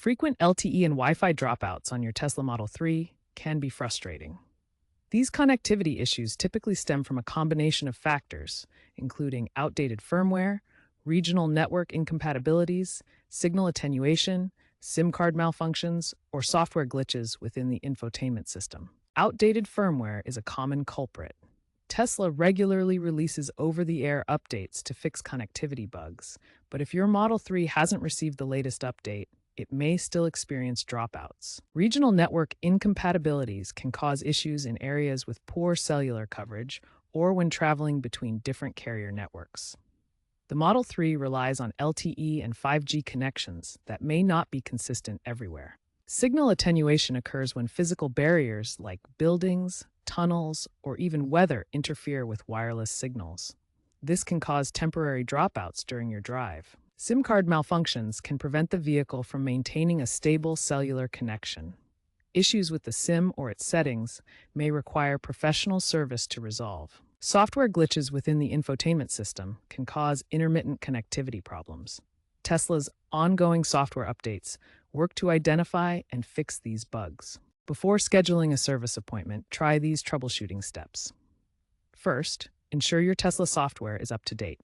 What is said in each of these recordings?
Frequent LTE and Wi-Fi dropouts on your Tesla Model 3 can be frustrating. These connectivity issues typically stem from a combination of factors, including outdated firmware, regional network incompatibilities, signal attenuation, SIM card malfunctions, or software glitches within the infotainment system. Outdated firmware is a common culprit. Tesla regularly releases over-the-air updates to fix connectivity bugs, but if your Model 3 hasn't received the latest update, it may still experience dropouts. Regional network incompatibilities can cause issues in areas with poor cellular coverage or when traveling between different carrier networks. The Model 3 relies on LTE and 5G connections that may not be consistent everywhere. Signal attenuation occurs when physical barriers like buildings, tunnels, or even weather interfere with wireless signals. This can cause temporary dropouts during your drive. SIM card malfunctions can prevent the vehicle from maintaining a stable cellular connection. Issues with the SIM or its settings may require professional service to resolve. Software glitches within the infotainment system can cause intermittent connectivity problems. Tesla's ongoing software updates work to identify and fix these bugs. Before scheduling a service appointment, try these troubleshooting steps. First, ensure your Tesla software is up to date.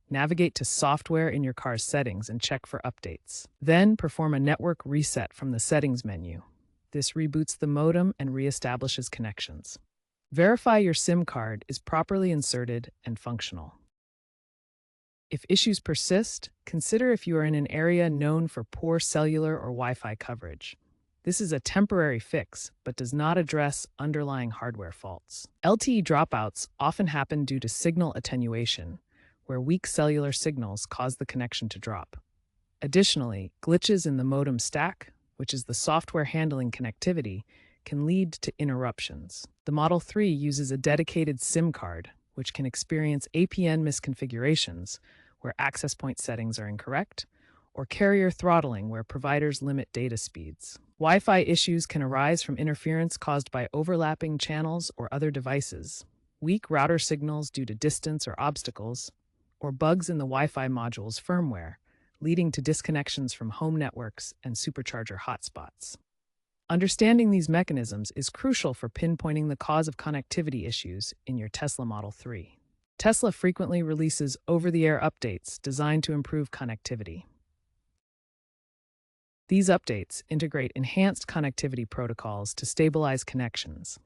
Navigate to Software in your car's settings and check for updates. Then perform a network reset from the Settings menu. This reboots the modem and reestablishes connections. Verify your SIM card is properly inserted and functional. If issues persist, consider if you are in an area known for poor cellular or Wi-Fi coverage. This is a temporary fix, but does not address underlying hardware faults. LTE dropouts often happen due to signal attenuation, where weak cellular signals cause the connection to drop. Additionally, glitches in the modem stack, which is the software handling connectivity, can lead to interruptions. The Model 3 uses a dedicated SIM card, which can experience APN misconfigurations, where access point settings are incorrect, or carrier throttling, where providers limit data speeds. Wi-Fi issues can arise from interference caused by overlapping channels or other devices, weak router signals due to distance or obstacles, or bugs in the Wi-Fi module's firmware, leading to disconnections from home networks and supercharger hotspots. Understanding these mechanisms is crucial for pinpointing the cause of connectivity issues in your Tesla Model 3. Tesla frequently releases over-the-air updates designed to improve connectivity. These updates integrate enhanced connectivity protocols to stabilize connections.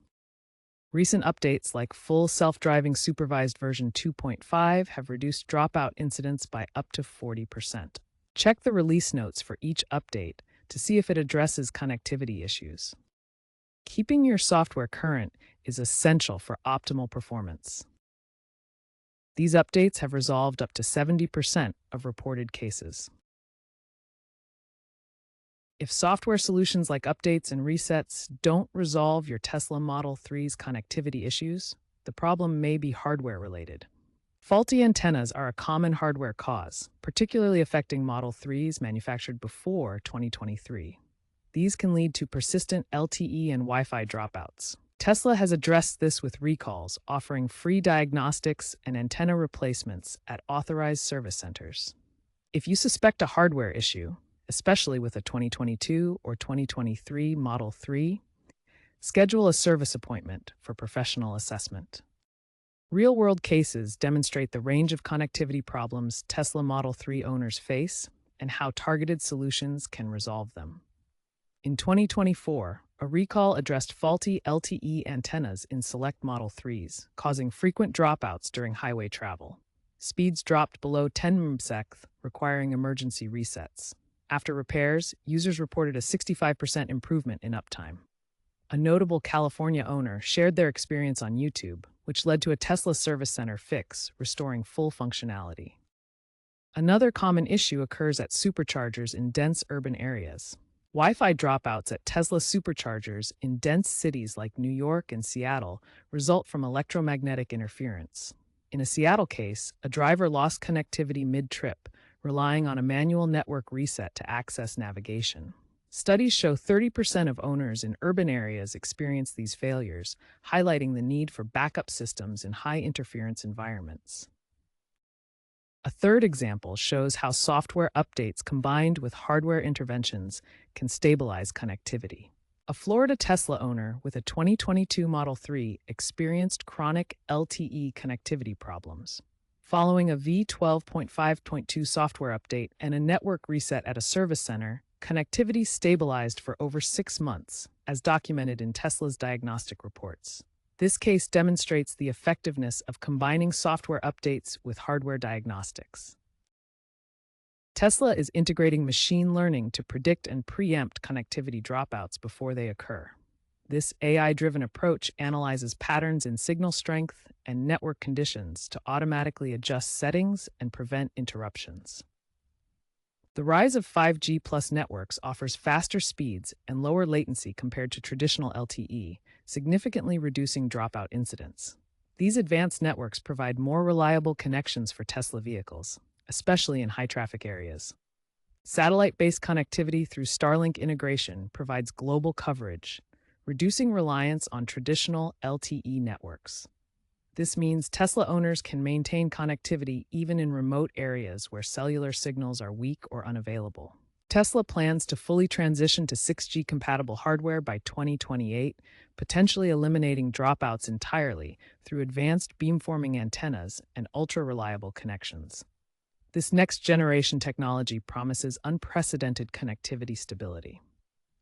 Recent updates like full self-driving supervised version 2.5 have reduced dropout incidents by up to 40%. Check the release notes for each update to see if it addresses connectivity issues. Keeping your software current is essential for optimal performance. These updates have resolved up to 70% of reported cases. If software solutions like updates and resets don't resolve your Tesla Model 3's connectivity issues, the problem may be hardware-related. Faulty antennas are a common hardware cause, particularly affecting Model 3s manufactured before 2023. These can lead to persistent LTE and Wi-Fi dropouts. Tesla has addressed this with recalls, offering free diagnostics and antenna replacements at authorized service centers. If you suspect a hardware issue, especially with a 2022 or 2023 Model 3, schedule a service appointment for professional assessment. Real-world cases demonstrate the range of connectivity problems Tesla Model 3 owners face and how targeted solutions can resolve them. In 2024, a recall addressed faulty LTE antennas in select Model 3s, causing frequent dropouts during highway travel. Speeds dropped below 10 Mbps, requiring emergency resets. After repairs, users reported a 65% improvement in uptime. A notable California owner shared their experience on YouTube, which led to a Tesla Service Center fix, restoring full functionality. Another common issue occurs at superchargers in dense urban areas. Wi-Fi dropouts at Tesla superchargers in dense cities like New York and Seattle result from electromagnetic interference. In a Seattle case, a driver lost connectivity mid-trip, relying on a manual network reset to access navigation. Studies show 30% of owners in urban areas experience these failures, highlighting the need for backup systems in high-interference environments. A third example shows how software updates combined with hardware interventions can stabilize connectivity. A Florida Tesla owner with a 2022 Model 3 experienced chronic LTE connectivity problems. Following a V12.5.2 software update and a network reset at a service center, connectivity stabilized for over 6 months, as documented in Tesla's diagnostic reports. This case demonstrates the effectiveness of combining software updates with hardware diagnostics. Tesla is integrating machine learning to predict and preempt connectivity dropouts before they occur. This AI-driven approach analyzes patterns in signal strength and network conditions to automatically adjust settings and prevent interruptions. The rise of 5G plus networks offers faster speeds and lower latency compared to traditional LTE, significantly reducing dropout incidents. These advanced networks provide more reliable connections for Tesla vehicles, especially in high-traffic areas. Satellite-based connectivity through Starlink integration provides global coverage, reducing reliance on traditional LTE networks. This means Tesla owners can maintain connectivity even in remote areas where cellular signals are weak or unavailable. Tesla plans to fully transition to 6G-compatible hardware by 2028, potentially eliminating dropouts entirely through advanced beamforming antennas and ultra-reliable connections. This next-generation technology promises unprecedented connectivity stability.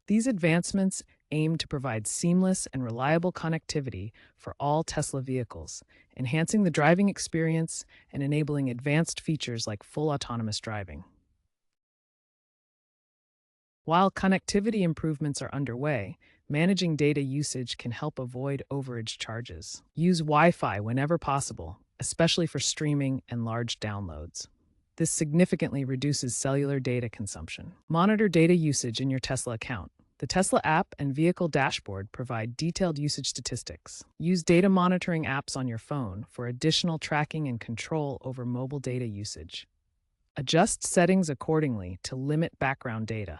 These advancements aim to provide seamless and reliable connectivity for all Tesla vehicles, enhancing the driving experience and enabling advanced features like full autonomous driving. While connectivity improvements are underway, managing data usage can help avoid overage charges. Use Wi-Fi whenever possible, especially for streaming and large downloads. This significantly reduces cellular data consumption. Monitor data usage in your Tesla account. The Tesla app and vehicle dashboard provide detailed usage statistics. Use data monitoring apps on your phone for additional tracking and control over mobile data usage. Adjust settings accordingly to limit background data.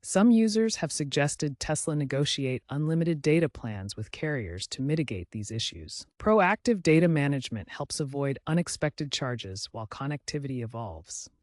Some users have suggested Tesla negotiate unlimited data plans with carriers to mitigate these issues. Proactive data management helps avoid unexpected charges while connectivity evolves.